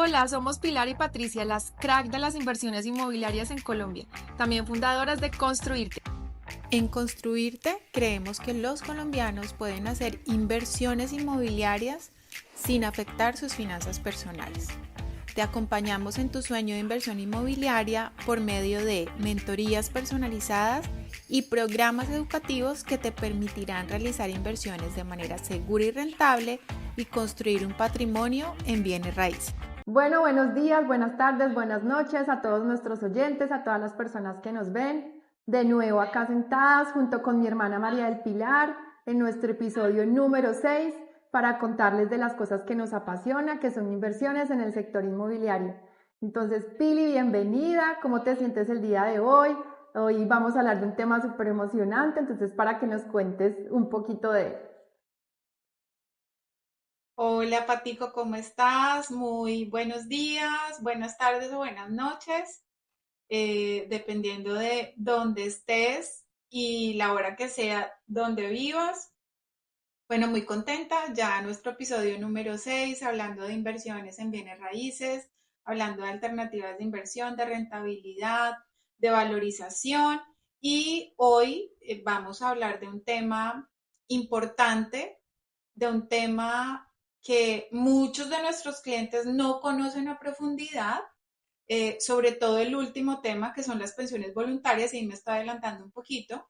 Hola, somos Pilar y Patricia, las crack de las inversiones inmobiliarias en Colombia, también fundadoras de Construirte. En Construirte creemos que los colombianos pueden hacer inversiones inmobiliarias sin afectar sus finanzas personales. Te acompañamos en tu sueño de inversión inmobiliaria por medio de mentorías personalizadas y programas educativos que te permitirán realizar inversiones de manera segura y rentable y construir un patrimonio en bienes raíces. Bueno, buenos días, buenas tardes, buenas noches a todos nuestros oyentes, a todas las personas que nos ven. De nuevo acá sentadas junto con mi hermana María del Pilar en nuestro episodio número 6 para contarles de las cosas que nos apasiona, que son inversiones en el sector inmobiliario. Entonces, Pili, bienvenida. ¿Cómo te sientes el día de hoy? Hoy vamos a hablar de un tema súper emocionante, entonces para que nos cuentes un poquito de él. Hola Patico, ¿cómo estás? Muy buenos días, buenas tardes o buenas noches, dependiendo de dónde estés y la hora que sea donde vivas. Bueno, muy contenta, ya nuestro episodio número 6, hablando de inversiones en bienes raíces, hablando de alternativas de inversión, de rentabilidad, de valorización y hoy vamos a hablar de un tema importante, de un tema que muchos de nuestros clientes no conocen a profundidad, sobre todo el último tema que son las pensiones voluntarias, y me estoy adelantando un poquito,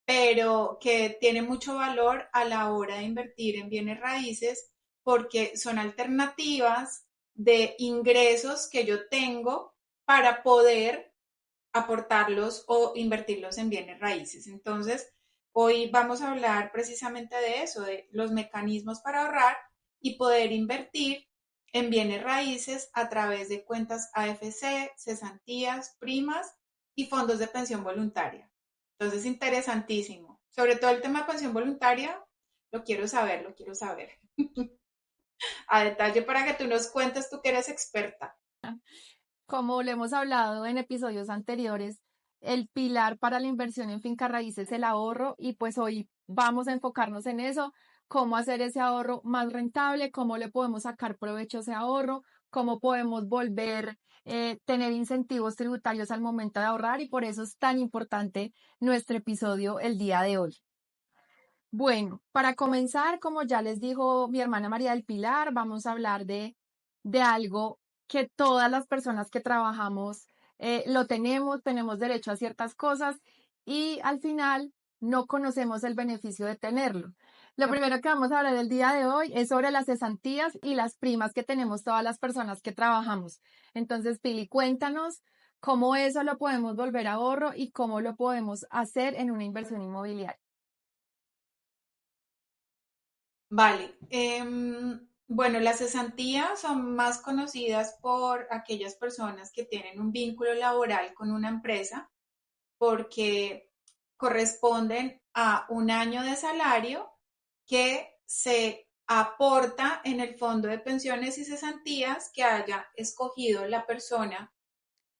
pero que tiene mucho valor a la hora de invertir en bienes raíces porque son alternativas de ingresos que yo tengo para poder aportarlos o invertirlos en bienes raíces. Entonces, hoy vamos a hablar precisamente de eso, de los mecanismos para ahorrar y poder invertir en bienes raíces a través de cuentas AFC, cesantías, primas y fondos de pensión voluntaria. Entonces, interesantísimo. Sobre todo el tema de pensión voluntaria, lo quiero saber, lo quiero saber. A detalle para que tú nos cuentes, tú que eres experta. Como lo hemos hablado en episodios anteriores, el pilar para la inversión en finca raíz es el ahorro y pues hoy vamos a enfocarnos en eso, cómo hacer ese ahorro más rentable, cómo le podemos sacar provecho a ese ahorro, cómo podemos volver, tener incentivos tributarios al momento de ahorrar y por eso es tan importante nuestro episodio el día de hoy. Bueno, para comenzar, como ya les dijo mi hermana María del Pilar, vamos a hablar de algo que todas las personas que trabajamos lo tenemos derecho a ciertas cosas y al final no conocemos el beneficio de tenerlo. Lo primero que vamos a hablar el día de hoy es sobre las cesantías y las primas que tenemos todas las personas que trabajamos. Entonces, Pili, cuéntanos cómo eso lo podemos volver a ahorro y cómo lo podemos hacer en una inversión inmobiliaria. Vale. Bueno, las cesantías son más conocidas por aquellas personas que tienen un vínculo laboral con una empresa porque corresponden a un año de salario que se aporta en el fondo de pensiones y cesantías que haya escogido la persona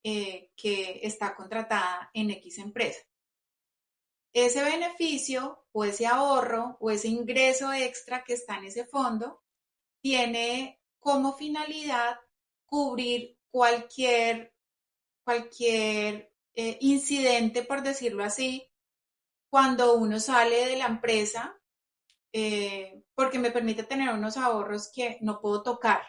que está contratada en X empresa. Ese beneficio o ese ahorro o ese ingreso extra que está en ese fondo tiene como finalidad cubrir cualquier incidente, por decirlo así, cuando uno sale de la empresa, porque me permite tener unos ahorros que no puedo tocar.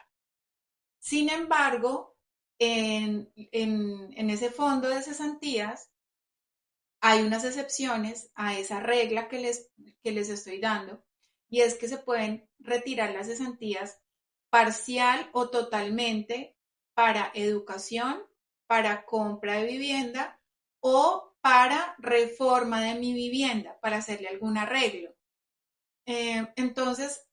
Sin embargo, en ese fondo de cesantías hay unas excepciones a esa regla que les estoy dando, y es que se pueden retirar las cesantías parcial o totalmente para educación, para compra de vivienda o para reforma de mi vivienda, para hacerle algún arreglo. Entonces,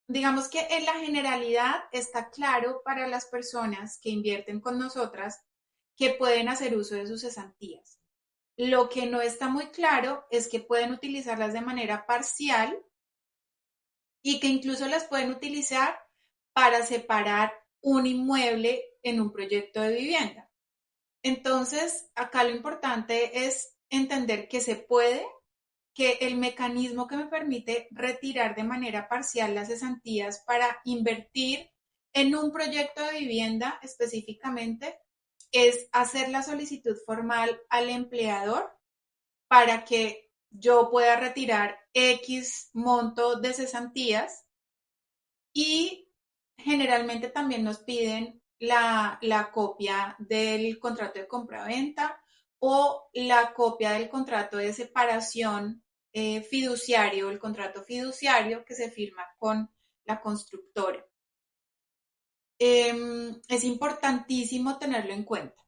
digamos que en la generalidad está claro para las personas que invierten con nosotras que pueden hacer uso de sus cesantías. Lo que no está muy claro es que pueden utilizarlas de manera parcial y que incluso las pueden utilizar para separar un inmueble en un proyecto de vivienda. Entonces, acá lo importante es entender que se puede, que el mecanismo que me permite retirar de manera parcial las cesantías para invertir en un proyecto de vivienda específicamente es hacer la solicitud formal al empleador para que yo pueda retirar X monto de cesantías y generalmente también nos piden la copia del contrato de compraventa o la copia del contrato de separación fiduciario, el contrato fiduciario que se firma con la constructora. Es importantísimo tenerlo en cuenta.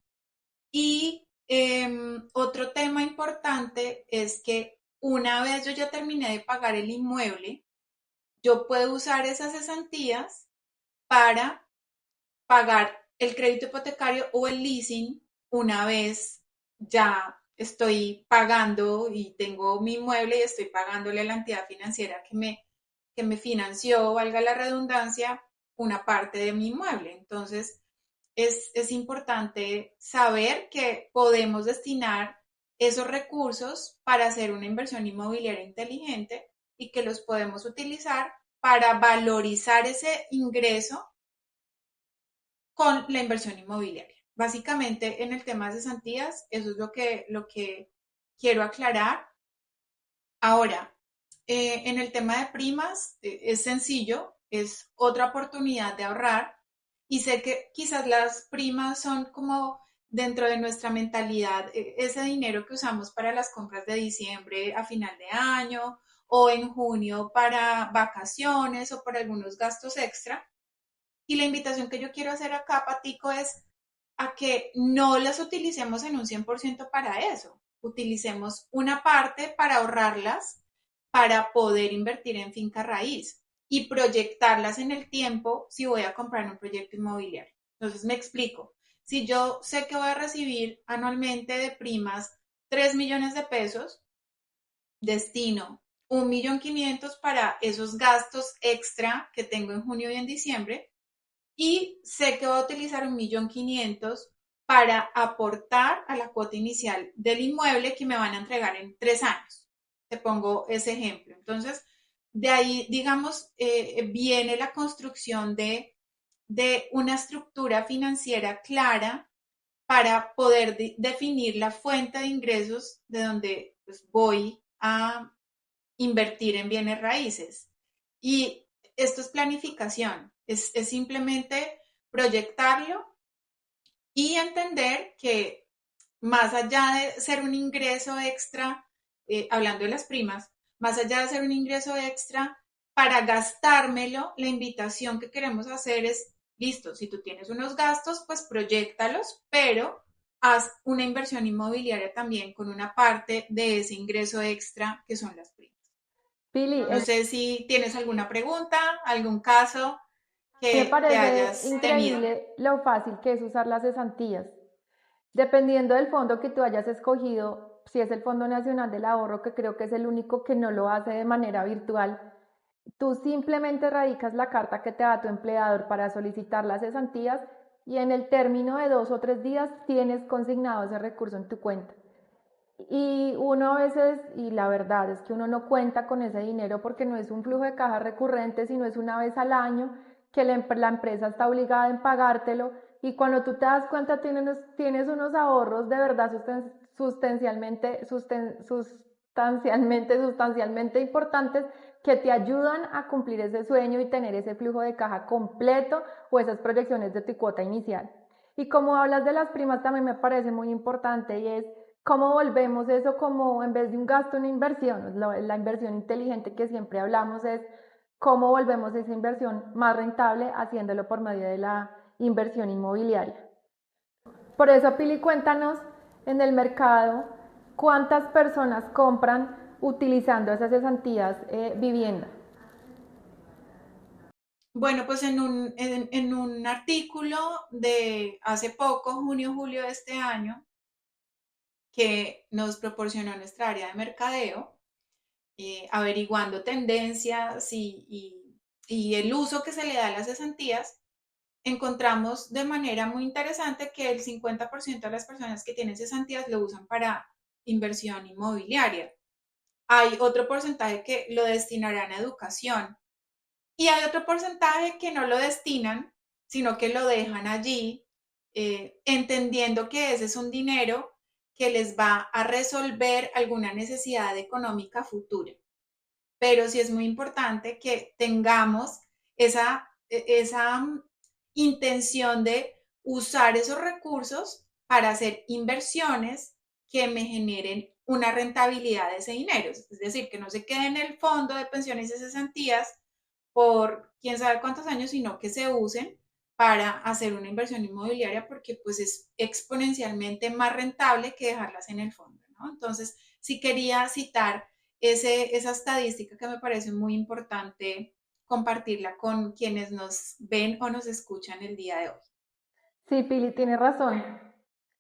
Y otro tema importante es que una vez yo ya terminé de pagar el inmueble, yo puedo usar esas cesantías para pagar el crédito hipotecario o el leasing una vez ya estoy pagando y tengo mi inmueble y estoy pagándole a la entidad financiera que me financió, valga la redundancia, una parte de mi inmueble. Entonces, es importante saber que podemos destinar esos recursos para hacer una inversión inmobiliaria inteligente y que los podemos utilizar para valorizar ese ingreso con la inversión inmobiliaria. Básicamente, en el tema de cesantías, eso es lo que quiero aclarar. Ahora, en el tema de primas, es sencillo, es otra oportunidad de ahorrar y sé que quizás las primas son como dentro de nuestra mentalidad, ese dinero que usamos para las compras de diciembre a final de año o en junio para vacaciones o por algunos gastos extra. Y la invitación que yo quiero hacer acá, Patico, es a que no las utilicemos en un 100% para eso. Utilicemos una parte para ahorrarlas, para poder invertir en finca raíz y proyectarlas en el tiempo si voy a comprar un proyecto inmobiliario. Entonces me explico. Si yo sé que voy a recibir anualmente de primas 3 millones de pesos, destino 1.500.000 para esos gastos extra que tengo en junio y en diciembre y sé que voy a utilizar 1.500.000 para aportar a la cuota inicial del inmueble que me van a entregar en 3 años. Te pongo ese ejemplo. Entonces, de ahí, digamos, viene la construcción de una estructura financiera clara para poder definir la fuente de ingresos de donde pues, voy a invertir en bienes raíces. Y esto es planificación, es simplemente proyectarlo y entender que más allá de ser un ingreso extra, hablando de las primas, más allá de ser un ingreso extra, para gastármelo, la invitación que queremos hacer es, listo, si tú tienes unos gastos, pues proyectalos, pero haz una inversión inmobiliaria también con una parte de ese ingreso extra que son las primas. Pili, No sé si tienes alguna pregunta, algún caso me que parece hayas tenido. increíble lo fácil que es usar las cesantías. Dependiendo del fondo que tú hayas escogido, si es el Fondo Nacional del Ahorro, que creo que es el único que no lo hace de manera virtual, tú simplemente radicas la carta que te da tu empleador para solicitar las cesantías y en el término de 2 o 3 días tienes consignado ese recurso en tu cuenta. Y uno a veces, y la verdad es que uno no cuenta con ese dinero porque no es un flujo de caja recurrente, sino es una vez al año que la empresa está obligada en pagártelo y cuando tú te das cuenta tienes unos ahorros de verdad sustancialmente importantes que te ayudan a cumplir ese sueño y tener ese flujo de caja completo o esas proyecciones de tu cuota inicial. Y como hablas de las primas también me parece muy importante y es cómo volvemos eso como en vez de un gasto, una inversión. La inversión inteligente que siempre hablamos es cómo volvemos esa inversión más rentable haciéndolo por medio de la inversión inmobiliaria. Por eso, Pili, cuéntanos en el mercado cuántas personas compran utilizando esas cesantías vivienda. Bueno, pues en un artículo de hace poco, junio, julio de este año, que nos proporcionó nuestra área de mercadeo, averiguando tendencias y el uso que se le da a las cesantías, encontramos de manera muy interesante que el 50% de las personas que tienen cesantías lo usan para inversión inmobiliaria. Hay otro porcentaje que lo destinarán a educación y hay otro porcentaje que no lo destinan sino que lo dejan allí, entendiendo que ese es un dinero que les va a resolver alguna necesidad económica futura. Pero sí es muy importante que tengamos esa intención de usar esos recursos para hacer inversiones que me generen una rentabilidad de ese dinero. Es decir, que no se quede en el fondo de pensiones y cesantías por quién sabe cuántos años, sino que se usen para hacer una inversión inmobiliaria porque pues es exponencialmente más rentable que dejarlas en el fondo, ¿no? Entonces, sí quería citar esa estadística que me parece muy importante compartirla con quienes nos ven o nos escuchan el día de hoy. Sí, Pili, tienes razón.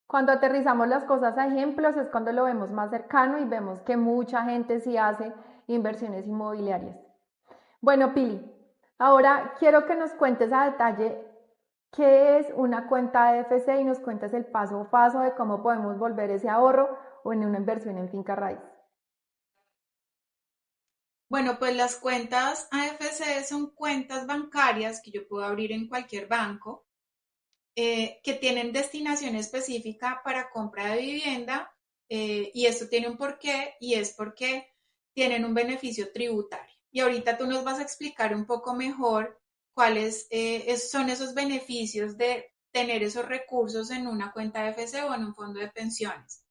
Cuando aterrizamos las cosas a ejemplos es cuando lo vemos más cercano y vemos que mucha gente sí hace inversiones inmobiliarias. Bueno, Pili, ahora quiero que nos cuentes a detalle qué es una cuenta AFC y nos cuentes el paso a paso de cómo podemos volver ese ahorro o en una inversión en finca raíz. Bueno, pues las cuentas AFC son cuentas bancarias que yo puedo abrir en cualquier banco, que tienen destinación específica para compra de vivienda, y esto tiene un porqué y es porque tienen un beneficio tributario. Y ahorita tú nos vas a explicar un poco mejor cuáles son esos beneficios de tener esos recursos en una cuenta AFC o en un fondo de pensiones.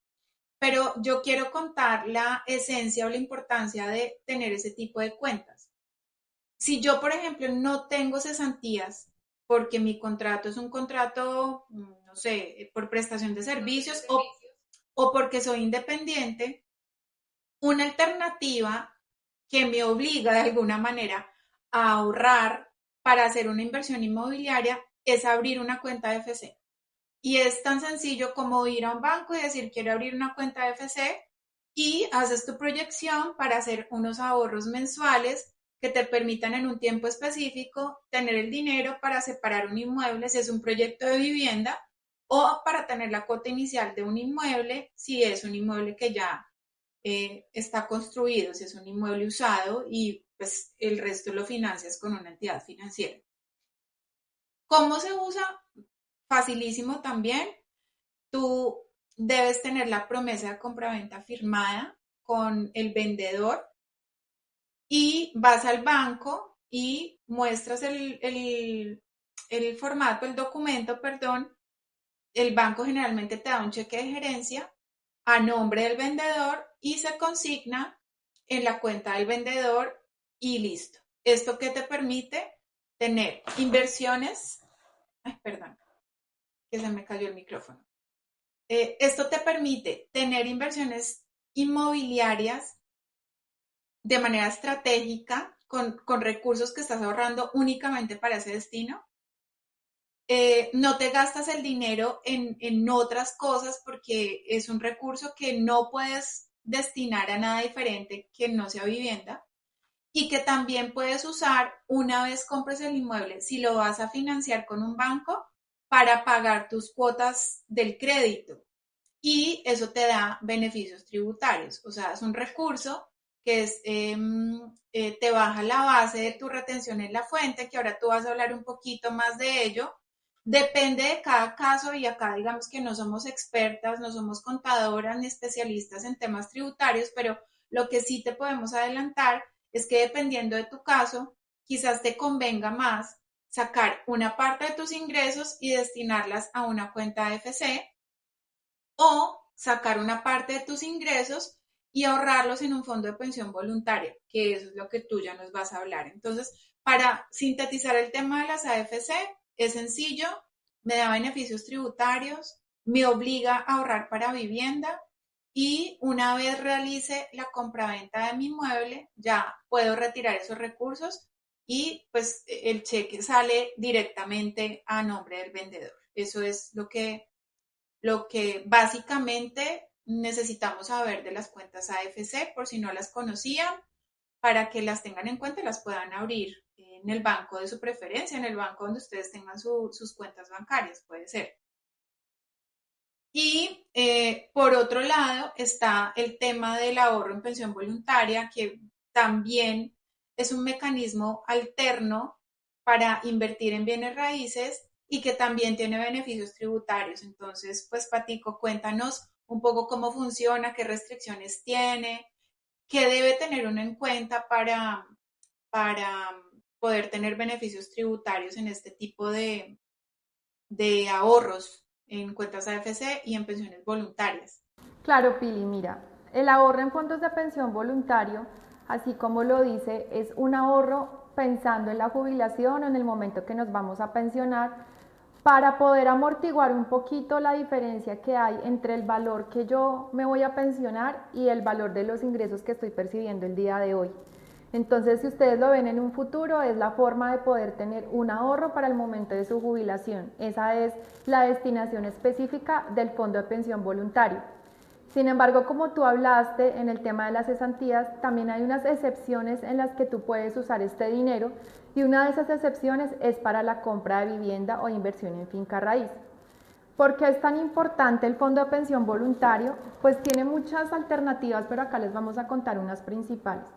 Pero yo quiero contar la esencia o la importancia de tener ese tipo de cuentas. Si yo, por ejemplo, no tengo cesantías porque mi contrato es un contrato, no sé, por prestación de servicios o porque soy independiente, una alternativa que me obliga de alguna manera a ahorrar para hacer una inversión inmobiliaria es abrir una cuenta de FC. Y es tan sencillo como ir a un banco y decir, quiero abrir una cuenta de FC y haces tu proyección para hacer unos ahorros mensuales que te permitan en un tiempo específico tener el dinero para separar un inmueble si es un proyecto de vivienda o para tener la cuota inicial de un inmueble si es un inmueble que ya está construido, si es un inmueble usado y pues el resto lo financias con una entidad financiera. ¿Cómo se usa? Facilísimo también. Tú debes tener la promesa de compraventa firmada con el vendedor y vas al banco y muestras el formato, el documento, perdón. El banco generalmente te da un cheque de gerencia a nombre del vendedor y se consigna en la cuenta del vendedor y listo. ¿Esto qué te permite? Tener inversiones. Ay, perdón, que se me cayó el micrófono. Esto te permite tener inversiones inmobiliarias de manera estratégica con recursos que estás ahorrando únicamente para ese destino. No te gastas el dinero en otras cosas porque es un recurso que no puedes destinar a nada diferente que no sea vivienda y que también puedes usar una vez compres el inmueble, si lo vas a financiar con un banco, para pagar tus cuotas del crédito y eso te da beneficios tributarios. O sea, es un recurso que te baja la base de tu retención en la fuente, que ahora tú vas a hablar un poquito más de ello. Depende de cada caso y acá digamos que no somos expertas, no somos contadoras ni especialistas en temas tributarios, pero lo que sí te podemos adelantar es que dependiendo de tu caso, quizás te convenga más sacar una parte de tus ingresos y destinarlas a una cuenta de FC o sacar una parte de tus ingresos y ahorrarlos en un fondo de pensión voluntaria, que eso es lo que tú ya nos vas a hablar. Entonces, para sintetizar el tema de las AFC, es sencillo, me da beneficios tributarios, me obliga a ahorrar para vivienda y una vez realice la compraventa de mi inmueble, ya puedo retirar esos recursos y pues el cheque sale directamente a nombre del vendedor. Eso es lo que básicamente necesitamos saber de las cuentas AFC, por si no las conocían, para que las tengan en cuenta y las puedan abrir en el banco de su preferencia, en el banco donde ustedes tengan sus cuentas bancarias, puede ser. Y por otro lado está el tema del ahorro en pensión voluntaria, que también es un mecanismo alterno para invertir en bienes raíces y que también tiene beneficios tributarios. Entonces, pues Patico, cuéntanos un poco cómo funciona, qué restricciones tiene, qué debe tener uno en cuenta para poder tener beneficios tributarios en este tipo de ahorros en cuentas AFC y en pensiones voluntarias. Claro, Pili, mira, el ahorro en fondos de pensión voluntario, así como lo dice, es un ahorro pensando en la jubilación o en el momento que nos vamos a pensionar para poder amortiguar un poquito la diferencia que hay entre el valor que yo me voy a pensionar y el valor de los ingresos que estoy percibiendo el día de hoy. Entonces, si ustedes lo ven en un futuro, es la forma de poder tener un ahorro para el momento de su jubilación. Esa es la destinación específica del fondo de pensión voluntario. Sin embargo, como tú hablaste en el tema de las cesantías, también hay unas excepciones en las que tú puedes usar este dinero y una de esas excepciones es para la compra de vivienda o inversión en finca raíz. ¿Por qué es tan importante el fondo de pensión voluntario? Pues tiene muchas alternativas, pero acá les vamos a contar unas principales.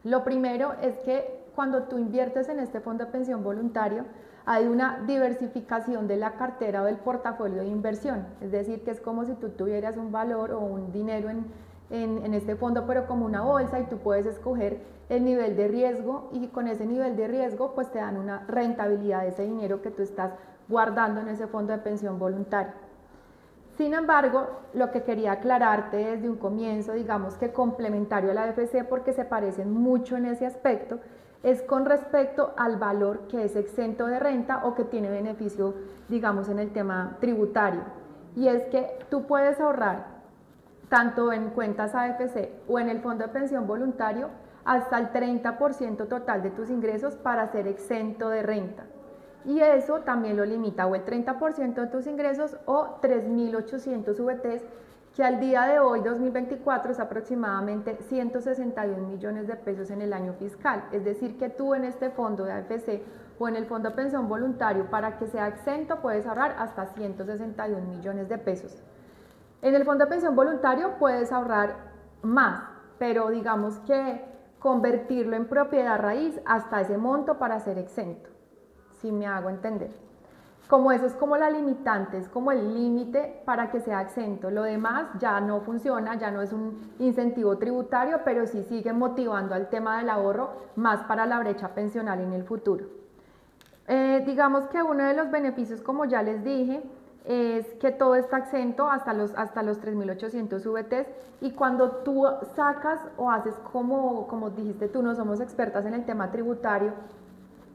Lo primero es que cuando tú inviertes en este fondo de pensión voluntario, hay una diversificación de la cartera o del portafolio de inversión. Es decir, que es como si tú tuvieras un valor o un dinero en este fondo, pero como una bolsa, y tú puedes escoger el nivel de riesgo y con ese nivel de riesgo pues te dan una rentabilidad de ese dinero que tú estás guardando en ese fondo de pensión voluntario. Sin embargo, lo que quería aclararte desde un comienzo, digamos que complementario a la AFC porque se parecen mucho en ese aspecto, es con respecto al valor que es exento de renta o que tiene beneficio, digamos, en el tema tributario. Y es que tú puedes ahorrar tanto en cuentas AFC o en el fondo de pensión voluntario hasta el 30% total de tus ingresos para ser exento de renta. Y eso también lo limita o el 30% de tus ingresos o 3.800 VTs, que al día de hoy, 2024, es aproximadamente 161 millones de pesos en el año fiscal. Es decir, que tú en este fondo de AFC o en el fondo de pensión voluntario, para que sea exento, puedes ahorrar hasta 161 millones de pesos. En el fondo de pensión voluntario puedes ahorrar más, pero digamos que convertirlo en propiedad raíz hasta ese monto para ser exento, si me hago entender. Como eso es como la limitante, es como el límite para que sea exento. Lo demás ya no funciona, ya no es un incentivo tributario, pero sí sigue motivando al tema del ahorro más para la brecha pensional en el futuro. Digamos que uno de los beneficios, como ya les dije, es que todo está exento hasta los 3.800 VTs, y cuando tú sacas o haces como dijiste tú, no somos expertas en el tema tributario,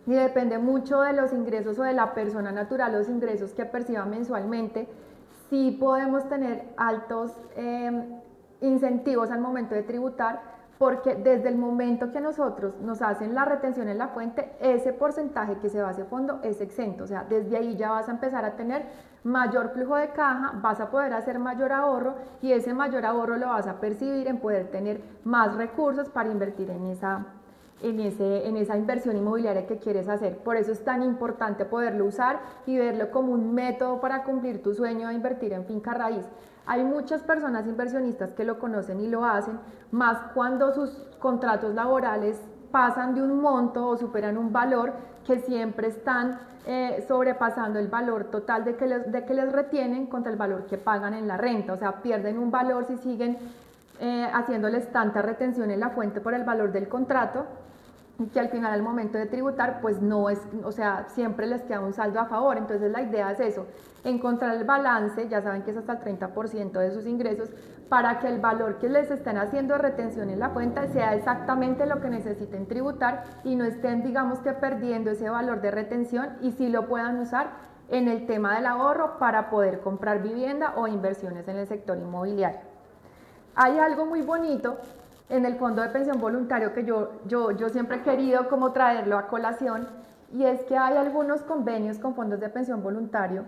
y depende mucho de los ingresos o de la persona natural, los ingresos que perciba mensualmente, sí podemos tener altos incentivos al momento de tributar, porque desde el momento que nosotros nos hacen la retención en la fuente, ese porcentaje que se va a ese fondo es exento. O sea, desde ahí ya vas a empezar a tener mayor flujo de caja, vas a poder hacer mayor ahorro, y ese mayor ahorro lo vas a percibir en poder tener más recursos para invertir en esa inversión inmobiliaria que quieres hacer. Por eso es tan importante poderlo usar y verlo como un método para cumplir tu sueño de invertir en finca raíz. Hay muchas personas inversionistas que lo conocen y lo hacen, más cuando sus contratos laborales pasan de un monto o superan un valor que siempre están sobrepasando el valor total de que les retienen contra el valor que pagan en la renta. O sea, pierden un valor si siguen haciéndoles tanta retención en la fuente por el valor del contrato, que al final al momento de tributar pues no es, o sea, siempre les queda un saldo a favor. Entonces la idea es eso, encontrar el balance, ya saben que es hasta el 30% de sus ingresos, para que el valor que les estén haciendo de retención en la cuenta sea exactamente lo que necesiten tributar y no estén, digamos que perdiendo ese valor de retención, y sí lo puedan usar en el tema del ahorro para poder comprar vivienda o inversiones en el sector inmobiliario. Hay algo muy bonito en el fondo de pensión voluntario que yo siempre he querido como traerlo a colación, y es que hay algunos convenios con fondos de pensión voluntario,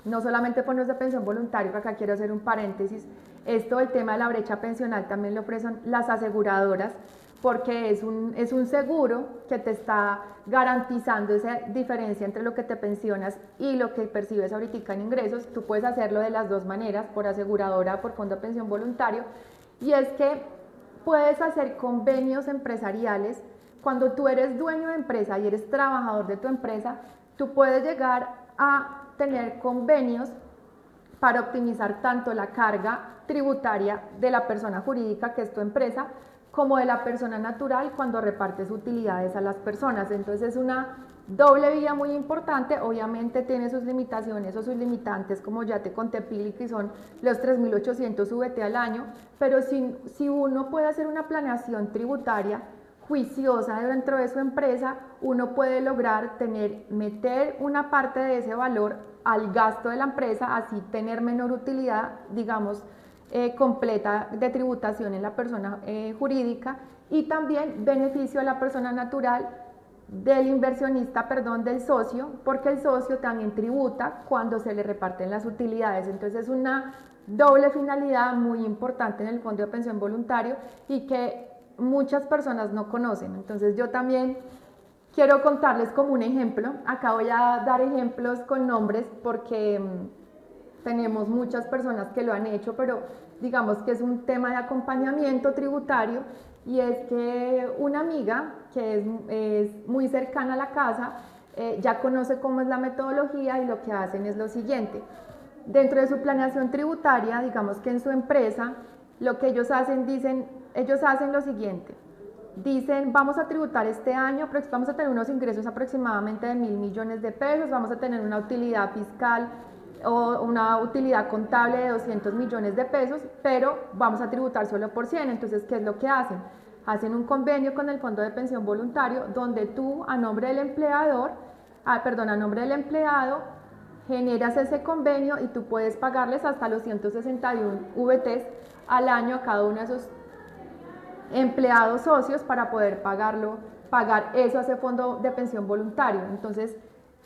no solamente fondos de pensión voluntario, que acá quiero hacer un paréntesis, esto del tema de la brecha pensional también lo ofrecen las aseguradoras, porque es un seguro que te está garantizando esa diferencia entre lo que te pensionas y lo que percibes ahorita en ingresos. Tú puedes hacerlo de las dos maneras, por aseguradora o por fondo de pensión voluntario, y es que puedes hacer convenios empresariales cuando tú eres dueño de empresa y eres trabajador de tu empresa, tú puedes llegar a tener convenios para optimizar tanto la carga tributaria de la persona jurídica, que es tu empresa, como de la persona natural cuando repartes utilidades a las personas. Entonces es una doble vía muy importante. Obviamente tiene sus limitaciones o sus limitantes, como ya te conté, Pili, que son los 3.800 VT al año, pero si uno puede hacer una planeación tributaria juiciosa dentro de su empresa, uno puede lograr meter una parte de ese valor al gasto de la empresa, así tener menor utilidad, digamos, completa de tributación en la persona jurídica, y también beneficio a la persona natural del inversionista, perdón, del socio, porque el socio también tributa cuando se le reparten las utilidades. Entonces es una doble finalidad muy importante en el fondo de pensión voluntario y que muchas personas no conocen. Entonces yo también quiero contarles como un ejemplo. Acá voy a dar ejemplos con nombres porque tenemos muchas personas que lo han hecho, pero digamos que es un tema de acompañamiento tributario, y es que una amiga que es muy cercana a la casa ya conoce cómo es la metodología, y lo que hacen es lo siguiente. Dentro de su planeación tributaria, digamos que en su empresa, lo que ellos hacen, ellos hacen lo siguiente. Dicen, vamos a tributar este año, vamos a tener unos ingresos aproximadamente de 1.000 millones de pesos, vamos a tener una utilidad fiscal o una utilidad contable de 200 millones de pesos, pero vamos a tributar solo por 100. Entonces, ¿qué es lo que hacen? Hacen un convenio con el Fondo de Pensión Voluntario, donde tú, a nombre del a nombre del empleado, generas ese convenio y tú puedes pagarles hasta los 161 VTs al año a cada uno de esos empleados socios para poder pagar eso a ese fondo de pensión voluntario. Entonces,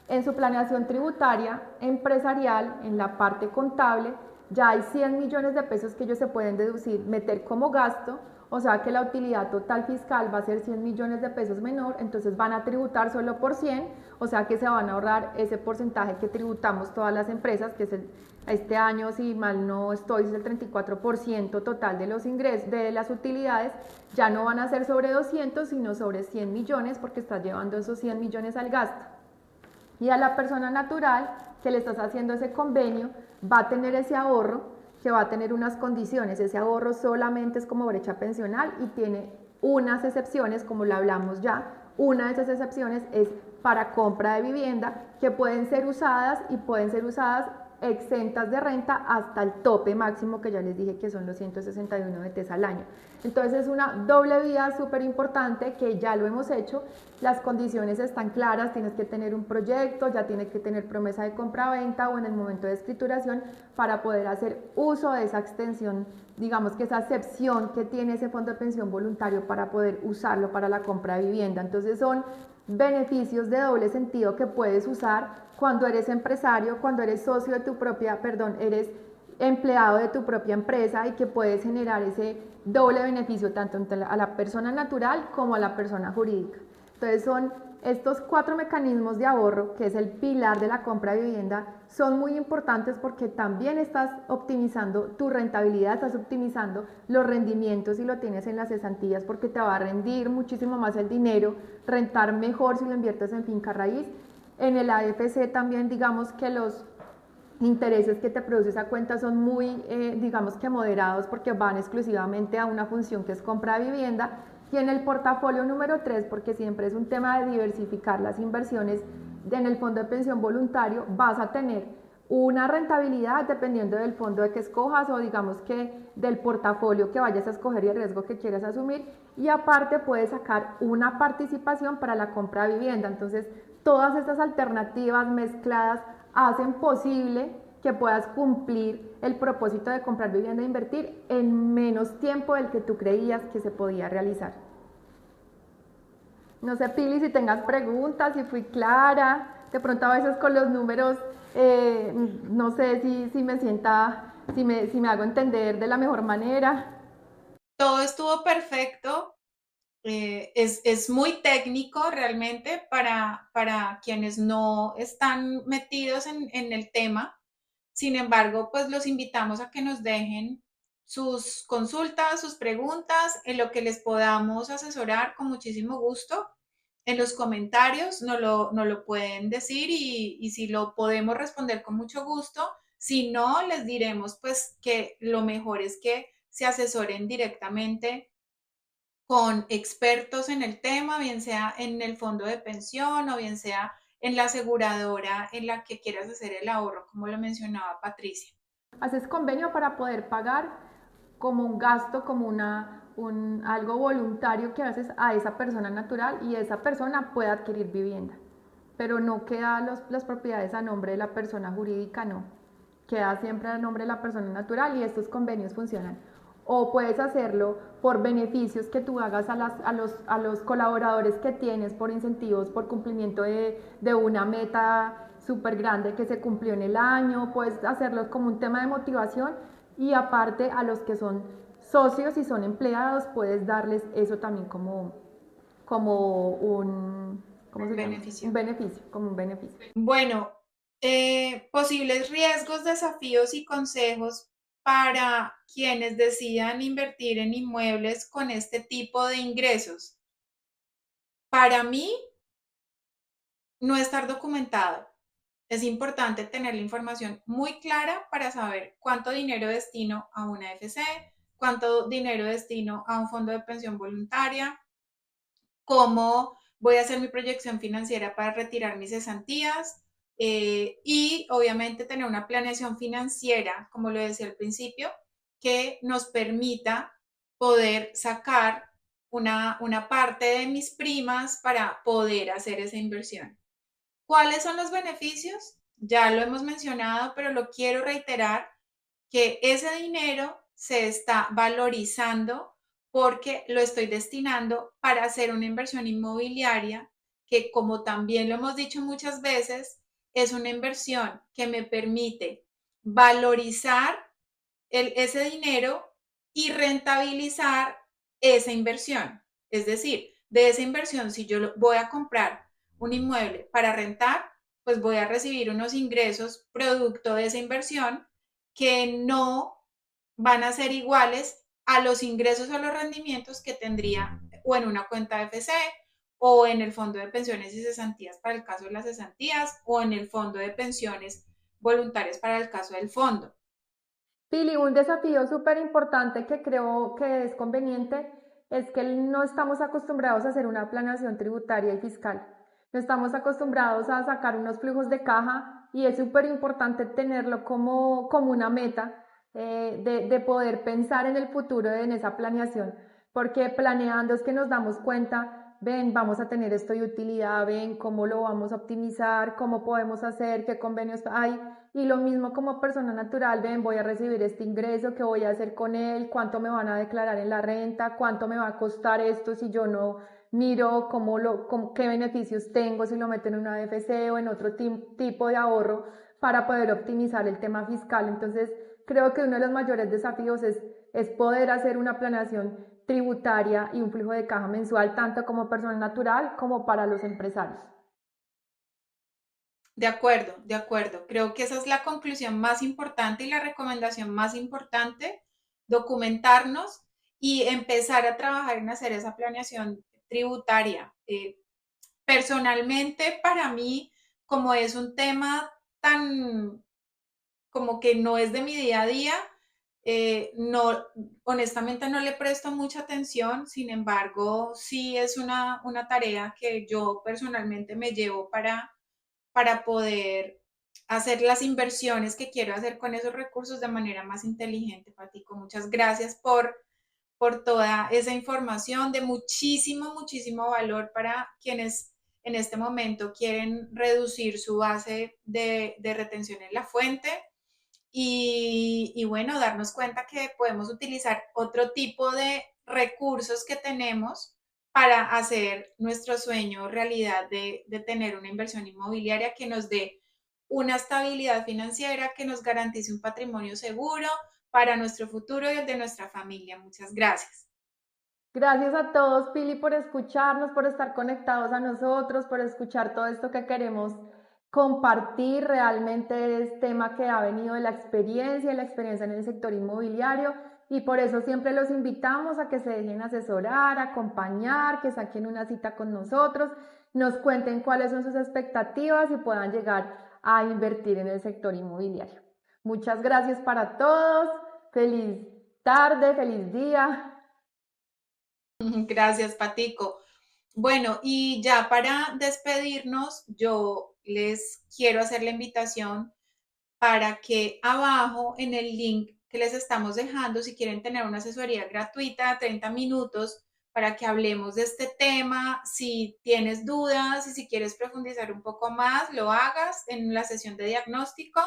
en su planeación tributaria empresarial, en la parte contable, ya hay 100 millones de pesos que ellos se pueden deducir, meter como gasto, o sea que la utilidad total fiscal va a ser 100 millones de pesos menor, entonces van a tributar solo por 100, o sea que se van a ahorrar ese porcentaje que tributamos todas las empresas, que es este año, si mal no estoy, es el 34% total de los ingresos, de las utilidades. Ya no van a ser sobre 200, sino sobre 100 millones, porque estás llevando esos 100 millones al gasto. Y a la persona natural que le estás haciendo ese convenio va a tener ese ahorro, que va a tener unas condiciones. Ese ahorro solamente es como brecha pensional y tiene unas excepciones, como lo hablamos ya. Una de esas excepciones es para compra de vivienda, que pueden ser usadas exentas de renta hasta el tope máximo, que ya les dije que son los 161 BTs al año. Entonces es una doble vía súper importante, que ya lo hemos hecho. Las condiciones están claras, tienes que tener un proyecto, ya tienes que tener promesa de compra-venta o en el momento de escrituración para poder hacer uso de esa extensión, digamos que esa excepción que tiene ese fondo de pensión voluntario para poder usarlo para la compra de vivienda. Entonces son beneficios de doble sentido que puedes usar cuando eres empresario, cuando eres socio de eres empleado de tu propia empresa, y que puedes generar ese doble beneficio tanto a la persona natural como a la persona jurídica. Entonces son estos 4 mecanismos de ahorro, que es el pilar de la compra de vivienda, son muy importantes porque también estás optimizando tu rentabilidad, estás optimizando los rendimientos si lo tienes en las cesantías, porque te va a rendir muchísimo más el dinero, rentar mejor si lo inviertes en finca raíz. En el AFC también, digamos que los intereses que te produce esa cuenta son muy, digamos que moderados, porque van exclusivamente a una función que es compra de vivienda. Y en el portafolio número 3, porque siempre es un tema de diversificar las inversiones en el fondo de pensión voluntario, vas a tener una rentabilidad dependiendo del fondo de que escojas, o digamos que del portafolio que vayas a escoger y el riesgo que quieras asumir, y aparte puedes sacar una participación para la compra de vivienda. Entonces todas estas alternativas mezcladas hacen posible que puedas cumplir el propósito de comprar vivienda e invertir en menos tiempo del que tú creías que se podía realizar. No sé, Pili, si tengas preguntas, si fui clara. De pronto a veces con los números, no sé si me hago entender de la mejor manera. Todo estuvo perfecto. Es muy técnico realmente para quienes no están metidos en el tema. Sin embargo, pues los invitamos a que nos dejen sus consultas, sus preguntas, en lo que les podamos asesorar con muchísimo gusto. En los comentarios nos lo pueden decir y si lo podemos responder con mucho gusto. Si no, les diremos pues que lo mejor es que se asesoren directamente con expertos en el tema, bien sea en el fondo de pensión o bien sea en la aseguradora en la que quieras hacer el ahorro, como lo mencionaba Patricia. Haces convenio para poder pagar como un gasto, como algo voluntario que haces a esa persona natural y esa persona puede adquirir vivienda. Pero no queda las propiedades a nombre de la persona jurídica, no. Queda siempre a nombre de la persona natural y estos convenios funcionan. O puedes hacerlo por beneficios que tú hagas a los colaboradores que tienes, por incentivos, por cumplimiento de una meta súper grande que se cumplió en el año. Puedes hacerlo como un tema de motivación y aparte a los que son socios y son empleados, puedes darles eso también como un, ¿cómo se llama? Beneficio. Un beneficio, como un beneficio. Bueno, posibles riesgos, desafíos y consejos para quienes decidan invertir en inmuebles con este tipo de ingresos. Para mí, no estar documentado. Es importante tener la información muy clara para saber cuánto dinero destino a una FC, cuánto dinero destino a un fondo de pensión voluntaria, cómo voy a hacer mi proyección financiera para retirar mis cesantías y obviamente tener una planeación financiera, como lo decía al principio, que nos permita poder sacar una parte de mis primas para poder hacer esa inversión. ¿Cuáles son los beneficios? Ya lo hemos mencionado, pero lo quiero reiterar, que ese dinero se está valorizando porque lo estoy destinando para hacer una inversión inmobiliaria que, como también lo hemos dicho muchas veces, es una inversión que me permite valorizar ese dinero y rentabilizar esa inversión. Es decir, de esa inversión, si yo voy a comprar un inmueble para rentar, pues voy a recibir unos ingresos producto de esa inversión que no van a ser iguales a los ingresos o los rendimientos que tendría o en una cuenta de FC o en el fondo de pensiones y cesantías para el caso de las cesantías o en el fondo de pensiones voluntarias para el caso del fondo. Pili, un desafío súper importante que creo que es conveniente es que no estamos acostumbrados a hacer una planeación tributaria y fiscal. No estamos acostumbrados a sacar unos flujos de caja y es súper importante tenerlo como una meta de poder pensar en el futuro en esa planeación, porque planeando es que nos damos cuenta, ven, vamos a tener esto de utilidad, ven cómo lo vamos a optimizar, cómo podemos hacer, qué convenios hay. Y lo mismo como persona natural, ven, voy a recibir este ingreso, qué voy a hacer con él, cuánto me van a declarar en la renta, cuánto me va a costar esto si yo no miro qué beneficios tengo, si lo meto en una AFC o en otro tipo de ahorro para poder optimizar el tema fiscal. Entonces, creo que uno de los mayores desafíos es poder hacer una planeación tributaria y un flujo de caja mensual, tanto como persona natural como para los empresarios. De acuerdo, de acuerdo. Creo que esa es la conclusión más importante y la recomendación más importante, documentarnos y empezar a trabajar en hacer esa planeación tributaria. Personalmente, para mí, como es un tema tan como que no es de mi día a día, no, honestamente no le presto mucha atención, sin embargo, sí es una tarea que yo personalmente me llevo para poder hacer las inversiones que quiero hacer con esos recursos de manera más inteligente. Patico, muchas gracias por toda esa información de muchísimo, muchísimo valor para quienes en este momento quieren reducir su base de retención en la fuente y bueno, darnos cuenta que podemos utilizar otro tipo de recursos que tenemos para hacer nuestro sueño realidad de tener una inversión inmobiliaria que nos dé una estabilidad financiera, que nos garantice un patrimonio seguro para nuestro futuro y el de nuestra familia. Muchas gracias. Gracias a todos, Pili, por escucharnos, por estar conectados a nosotros, por escuchar todo esto que queremos compartir. Realmente es tema que ha venido de la experiencia en el sector inmobiliario y por eso siempre los invitamos a que se dejen asesorar, acompañar, que saquen una cita con nosotros, nos cuenten cuáles son sus expectativas y puedan llegar a invertir en el sector inmobiliario. Muchas gracias para todos, feliz tarde, feliz día. Gracias, Patico. Bueno, y ya para despedirnos, yo les quiero hacer la invitación para que abajo en el link que les estamos dejando, si quieren tener una asesoría gratuita de 30 minutos para que hablemos de este tema, si tienes dudas y si quieres profundizar un poco más, lo hagas en la sesión de diagnóstico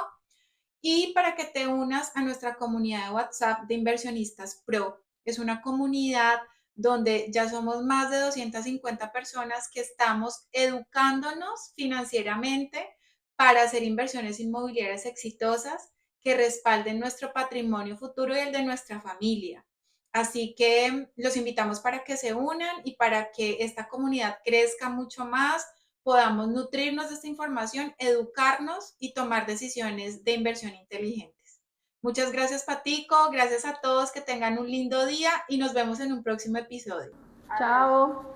y para que te unas a nuestra comunidad de WhatsApp de Inversionistas Pro. Es una comunidad donde ya somos más de 250 personas que estamos educándonos financieramente para hacer inversiones inmobiliarias exitosas que respalden nuestro patrimonio futuro y el de nuestra familia. Así que los invitamos para que se unan y para que esta comunidad crezca mucho más, podamos nutrirnos de esta información, educarnos y tomar decisiones de inversión inteligentes. Muchas gracias, Patico. Gracias a todos. Que tengan un lindo día y nos vemos en un próximo episodio. Chao.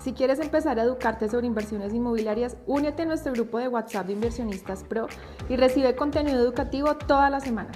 Si quieres empezar a educarte sobre inversiones inmobiliarias, únete a nuestro grupo de WhatsApp de Inversionistas Pro y recibe contenido educativo toda la semana.